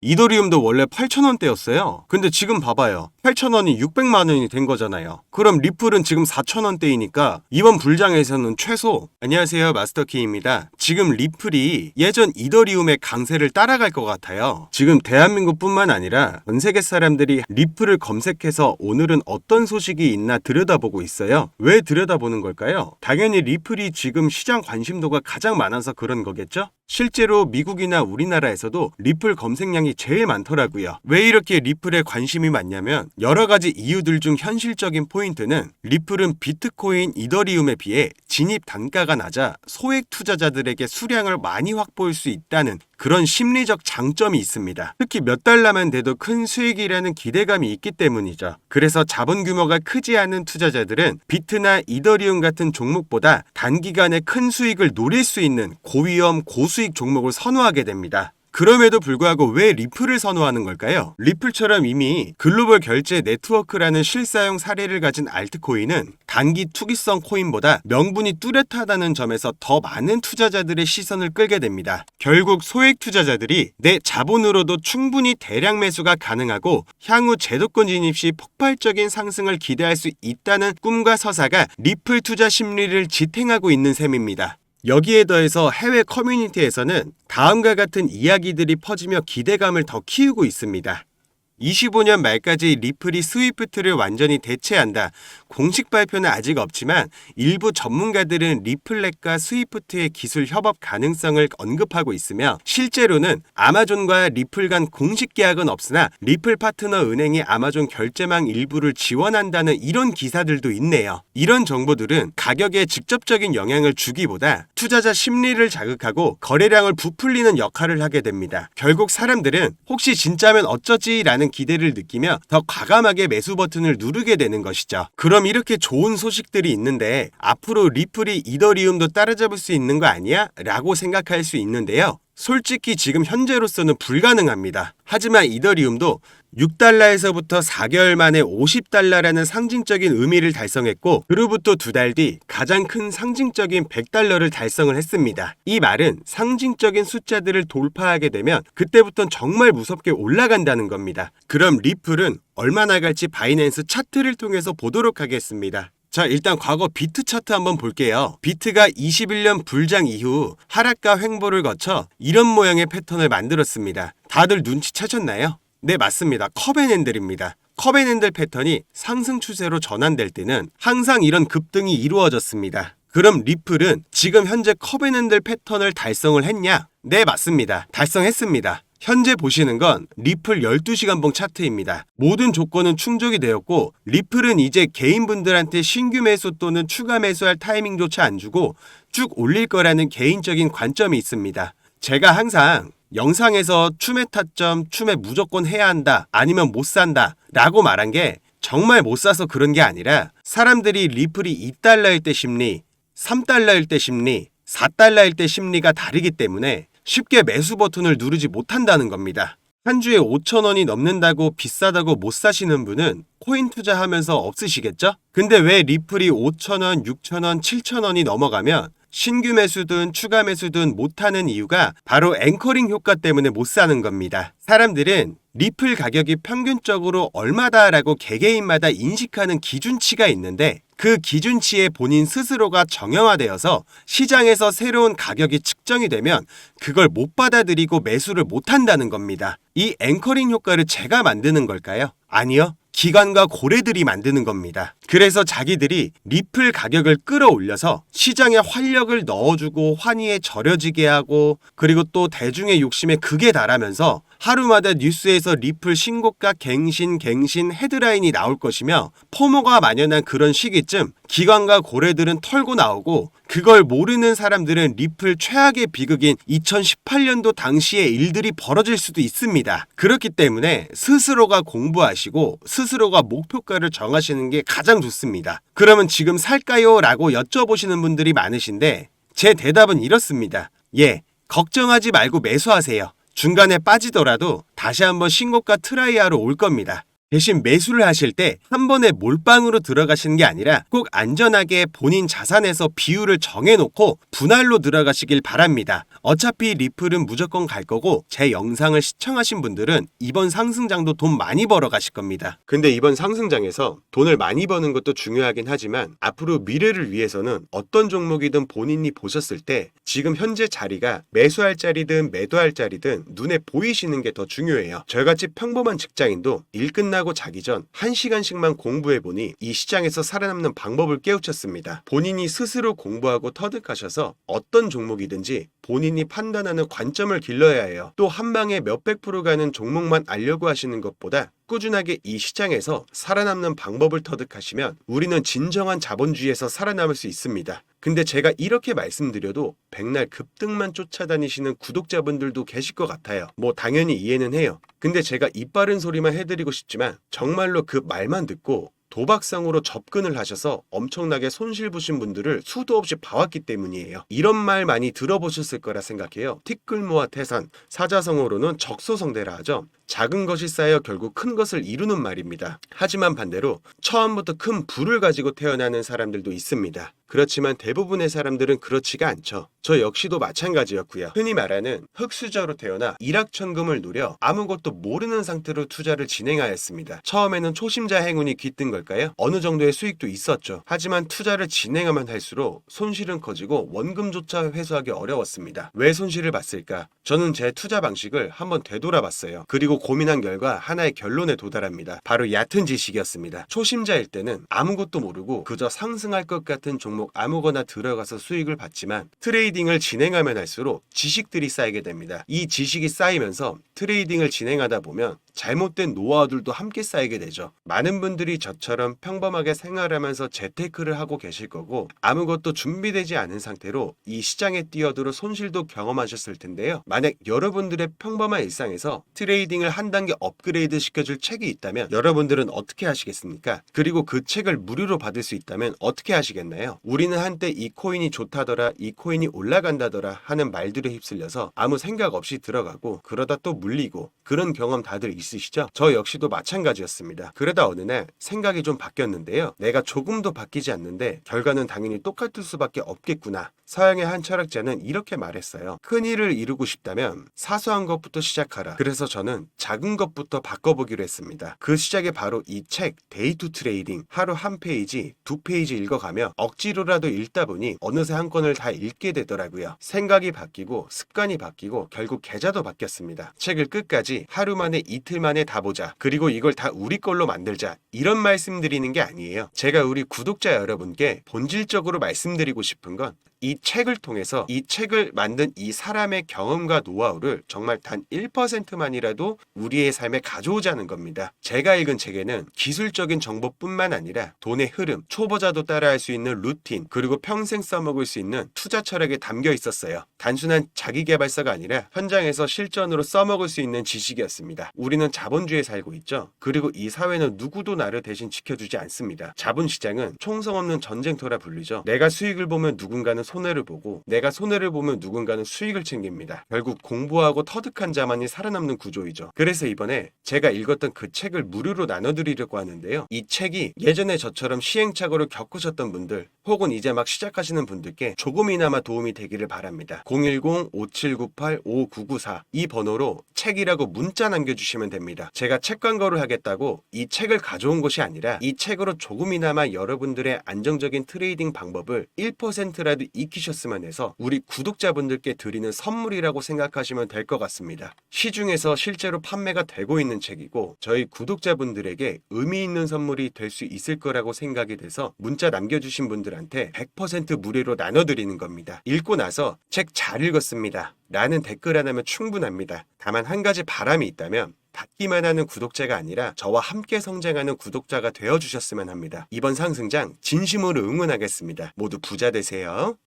이더리움도 원래 8,000원대였어요. 근데 지금 봐봐요. 8,000원이 600만 원이 된 거잖아요. 그럼 리플은 지금 4,000원대이니까 이번 불장에서는 최소 안녕하세요, 마스터키입니다. 지금 리플이 예전 이더리움의 강세를 따라갈 것 같아요. 지금 대한민국뿐만 아니라 전 세계 사람들이 리플을 검색해서 오늘은 어떤 소식이 있나 들여다보고 있어요. 왜 들여다보는 걸까요? 당연히 리플이 지금 시장 관심도가 가장 많아서 그런 거겠죠? 실제로 미국이나 우리나라에서도 리플 검색량이 제일 많더라고요. 왜 이렇게 리플에 관심이 많냐면 여러 가지 이유들 중 현실적인 포인트는 리플은 비트코인, 이더리움에 비해 진입 단가가 낮아 소액 투자자들에게 수량을 많이 확보할 수 있다는 그런 심리적 장점이 있습니다. 특히 몇 달러만 돼도 큰 수익이라는 기대감이 있기 때문이죠. 그래서 자본 규모가 크지 않은 투자자들은 비트나 이더리움 같은 종목보다 단기간에 큰 수익을 노릴 수 있는 고위험, 고수익 종목을 선호하게 됩니다. 그럼에도 불구하고 왜 리플을 선호하는 걸까요? 리플처럼 이미 글로벌 결제 네트워크라는 실사용 사례를 가진 알트코인은 단기 투기성 코인보다 명분이 뚜렷하다는 점에서 더 많은 투자자들의 시선을 끌게 됩니다. 결국 소액 투자자들이 내 자본으로도 충분히 대량 매수가 가능하고 향후 제도권 진입 시 폭발적인 상승을 기대할 수 있다는 꿈과 서사가 리플 투자 심리를 지탱하고 있는 셈입니다. 여기에 더해서 해외 커뮤니티에서는 다음과 같은 이야기들이 퍼지며 기대감을 더 키우고 있습니다. 25년 말까지 리플이 스위프트를 완전히 대체한다. 공식 발표는 아직 없지만 일부 전문가들은 리플렛과 스위프트의 기술 협업 가능성을 언급하고 있으며 실제로는 아마존과 리플 간 공식 계약은 없으나 리플 파트너 은행이 아마존 결제망 일부를 지원한다는 이런 기사들도 있네요. 이런 정보들은 가격에 직접적인 영향을 주기보다 투자자 심리를 자극하고 거래량을 부풀리는 역할을 하게 됩니다. 결국 사람들은 혹시 진짜면 어쩌지? 라는 기대를 느끼며 더 과감하게 매수 버튼을 누르게 되는 것이죠. 그럼 이렇게 좋은 소식들이 있는데 앞으로 리플이 이더리움도 따라잡을 수 있는 거 아니야? 라고 생각할 수 있는데요. 솔직히 지금 현재로서는 불가능합니다. 하지만 이더리움도 6달러에서부터 4개월 만에 50달러라는 상징적인 의미를 달성했고 그로부터 2달 뒤 가장 큰 상징적인 100달러를 달성을 했습니다. 이 말은 상징적인 숫자들을 돌파하게 되면 그때부터는 정말 무섭게 올라간다는 겁니다. 그럼 리플은 얼마나 갈지 바이낸스 차트를 통해서 보도록 하겠습니다. 자, 일단 과거 비트 차트 한번 볼게요. 비트가 21년 불장 이후 하락과 횡보를 거쳐 이런 모양의 패턴을 만들었습니다. 다들 눈치채셨나요? 네, 맞습니다. 컵앤핸들입니다. 컵앤핸들 패턴이 상승 추세로 전환될 때는 항상 이런 급등이 이루어졌습니다. 그럼 리플은 지금 현재 컵앤핸들 패턴을 달성을 했냐? 네, 맞습니다. 달성했습니다. 현재 보시는 건 리플 12시간봉 차트입니다. 모든 조건은 충족이 되었고 리플은 이제 개인분들한테 신규 매수 또는 추가 매수할 타이밍조차 안 주고 쭉 올릴 거라는 개인적인 관점이 있습니다. 제가 항상 영상에서 춤의 타점, 춤에 무조건 해야 한다, 아니면 못 산다 라고 말한 게 정말 못 사서 그런 게 아니라 사람들이 리플이 2달러일 때 심리, 3달러일 때 심리, 4달러일 때 심리가 다르기 때문에 쉽게 매수 버튼을 누르지 못한다는 겁니다. 한 주에 5,000원이 넘는다고 비싸다고 못 사시는 분은 코인 투자하면서 없으시겠죠? 근데 왜 리플이 5,000원, 6,000원, 7,000원이 넘어가면 신규 매수든 추가 매수든 못하는 이유가 바로 앵커링 효과 때문에 못 사는 겁니다. 사람들은 리플 가격이 평균적으로 얼마다라고 개개인마다 인식하는 기준치가 있는데 그 기준치에 본인 스스로가 정형화되어서 시장에서 새로운 가격이 측정이 되면 그걸 못 받아들이고 매수를 못한다는 겁니다. 이 앵커링 효과를 제가 만드는 걸까요? 아니요. 기관과 고래들이 만드는 겁니다. 그래서 자기들이 리플 가격을 끌어올려서 시장에 활력을 넣어주고 환희에 절여지게 하고 그리고 또 대중의 욕심에 극에 달하면서 하루마다 뉴스에서 리플 신고가 갱신 헤드라인이 나올 것이며 포모가 만연한 그런 시기쯤 기관과 고래들은 털고 나오고 그걸 모르는 사람들은 리플 최악의 비극인 2018년도 당시의 일들이 벌어질 수도 있습니다. 그렇기 때문에 스스로가 공부하시고 스스로가 목표가를 정하시는 게 가장 좋습니다. 그러면 지금 살까요? 라고 여쭤보시는 분들이 많으신데 제 대답은 이렇습니다. 예, 걱정하지 말고 매수하세요. 중간에 빠지더라도 다시 한번 신고가 트라이하러 올 겁니다. 대신 매수를 하실 때 한 번에 몰빵으로 들어가시는 게 아니라 꼭 안전하게 본인 자산에서 비율을 정해놓고 분할로 들어가시길 바랍니다. 어차피 리플은 무조건 갈 거고 제 영상을 시청하신 분들은 이번 상승장도 돈 많이 벌어 가실 겁니다. 근데 이번 상승장에서 돈을 많이 버는 것도 중요하긴 하지만 앞으로 미래를 위해서는 어떤 종목이든 본인이 보셨을 때 지금 현재 자리가 매수할 자리든 매도할 자리든 눈에 보이시는 게 더 중요해요. 저같이 평범한 직장인도 일 끝나고 자기 전 1시간씩만 공부해보니 이 시장에서 살아남는 방법을 깨우쳤습니다. 본인이 스스로 공부하고 터득하셔서 어떤 종목이든지 본인이 판단하는 관점을 길러야 해요. 또 한 방에 몇백 프로 가는 종목만 알려고 하시는 것보다 꾸준하게 이 시장에서 살아남는 방법을 터득하시면 우리는 진정한 자본주의에서 살아남을 수 있습니다. 근데 제가 이렇게 말씀드려도 백날 급등만 쫓아다니시는 구독자분들도 계실 것 같아요. 뭐 당연히 이해는 해요. 근데 제가 입 바른 소리만 해드리고 싶지만 정말로 그 말만 듣고 도박성으로 접근을 하셔서 엄청나게 손실 보신 분들을 수도 없이 봐왔기 때문이에요. 이런 말 많이 들어보셨을 거라 생각해요. 티끌모아 태산, 사자성어로는 적소성대라 하죠. 작은 것이 쌓여 결국 큰 것을 이루는 말입니다. 하지만 반대로 처음부터 큰 부를 가지고 태어나는 사람들도 있습니다. 그렇지만 대부분의 사람들은 그렇지가 않죠. 저 역시도 마찬가지였고요. 흔히 말하는 흙수저로 태어나 일확천금을 누려 아무것도 모르는 상태로 투자를 진행하였습니다. 처음에는 초심자 행운이 깃든 걸까요? 어느 정도의 수익도 있었죠. 하지만 투자를 진행하면 할수록 손실은 커지고 원금조차 회수하기 어려웠습니다. 왜 손실을 봤을까? 저는 제 투자 방식을 한번 되돌아봤어요. 그리고 고민한 결과 하나의 결론에 도달합니다. 바로 얕은 지식이었습니다. 초심자일 때는 아무것도 모르고 그저 상승할 것 같은 종목 아무거나 들어가서 수익을 봤지만 트레이딩을 진행하면 할수록 지식들이 쌓이게 됩니다. 이 지식이 쌓이면서 트레이딩을 진행하다 보면 잘못된 노하우들도 함께 쌓이게 되죠. 많은 분들이 저처럼 평범하게 생활하면서 재테크를 하고 계실 거고 아무것도 준비되지 않은 상태로 이 시장에 뛰어들어 손실도 경험하셨을 텐데요. 만약 여러분들의 평범한 일상에서 트레이딩을 한 단계 업그레이드 시켜줄 책이 있다면 여러분들은 어떻게 하시겠습니까? 그리고 그 책을 무료로 받을 수 있다면 어떻게 하시겠나요? 우리는 한때 이 코인이 좋다더라, 이 코인이 올라간다더라 하는 말들에 휩쓸려서 아무 생각 없이 들어가고 그러다 또 물리고 그런 경험 다들 있으시죠? 저 역시도 마찬가지였습니다. 그러다 어느 날 생각이 좀 바뀌었는데요. 내가 조금도 바뀌지 않는데 결과는 당연히 똑같을 수밖에 없겠구나. 서양의 한 철학자는 이렇게 말했어요. 큰 일을 이루고 싶다면 사소한 것부터 시작하라. 그래서 저는 작은 것부터 바꿔보기로 했습니다. 그 시작이 바로 이 책 데이 투 트레이딩. 하루 한 페이지, 두 페이지 읽어가며 억지로라도 읽다 보니 어느새 한 권을 다 읽게 되더라고요. 생각이 바뀌고 습관이 바뀌고 결국 계좌도 바뀌었습니다. 책을 끝까지 하루 만에 이틀 만에 다 보자. 그리고 이걸 다 우리 걸로 만들자. 이런 말씀 드리는 게 아니에요. 제가 우리 구독자 여러분께 본질적으로 말씀드리고 싶은 건 이 책을 통해서 이 책을 만든 이 사람의 경험과 노하우를 정말 단 1%만이라도 우리의 삶에 가져오자는 겁니다. 제가 읽은 책에는 기술적인 정보뿐만 아니라 돈의 흐름, 초보자도 따라할 수 있는 루틴, 그리고 평생 써먹을 수 있는 투자 철학이 담겨 있었어요. 단순한 자기계발서가 아니라 현장에서 실전으로 써먹을 수 있는 지식이었습니다. 우리는 자본주의에 살고 있죠. 그리고 이 사회는 누구도 나를 대신 지켜주지 않습니다. 자본시장은 총성 없는 전쟁터라 불리죠. 내가 수익을 보면 누군가는 손해를 보고 내가 손해를 보면 누군가는 수익을 챙깁니다. 결국 공부하고 터득한 자만이 살아남는 구조이죠. 그래서 이번에 제가 읽었던 그 책을 무료로 나눠드리려고 하는데요. 이 책이 예전에 저처럼 시행착오를 겪으셨던 분들 혹은 이제 막 시작하시는 분들께 조금이나마 도움이 되기를 바랍니다. 010-5798-5994 이 번호로 책이라고 문자 남겨주시면 됩니다. 제가 책 광고를 하겠다고 이 책을 가져온 것이 아니라 이 책으로 조금이나마 여러분들의 안정적인 트레이딩 방법을 1%라도 익히셨으면 해서 우리 구독자분들께 드리는 선물이라고 생각하시면 될 것 같습니다. 시중에서 실제로 판매가 되고 있는 책이고 저희 구독자분들에게 의미 있는 선물이 될 수 있을 거라고 생각이 돼서 문자 남겨주신 분들한테 100% 무료로 나눠드리는 겁니다. 읽고 나서 책 잘 읽었습니다. 라는 댓글 하나면 충분합니다. 다만 한 가지 바람이 있다면 받기만 하는 구독자가 아니라 저와 함께 성장하는 구독자가 되어주셨으면 합니다. 이번 상승장 진심으로 응원하겠습니다. 모두 부자 되세요.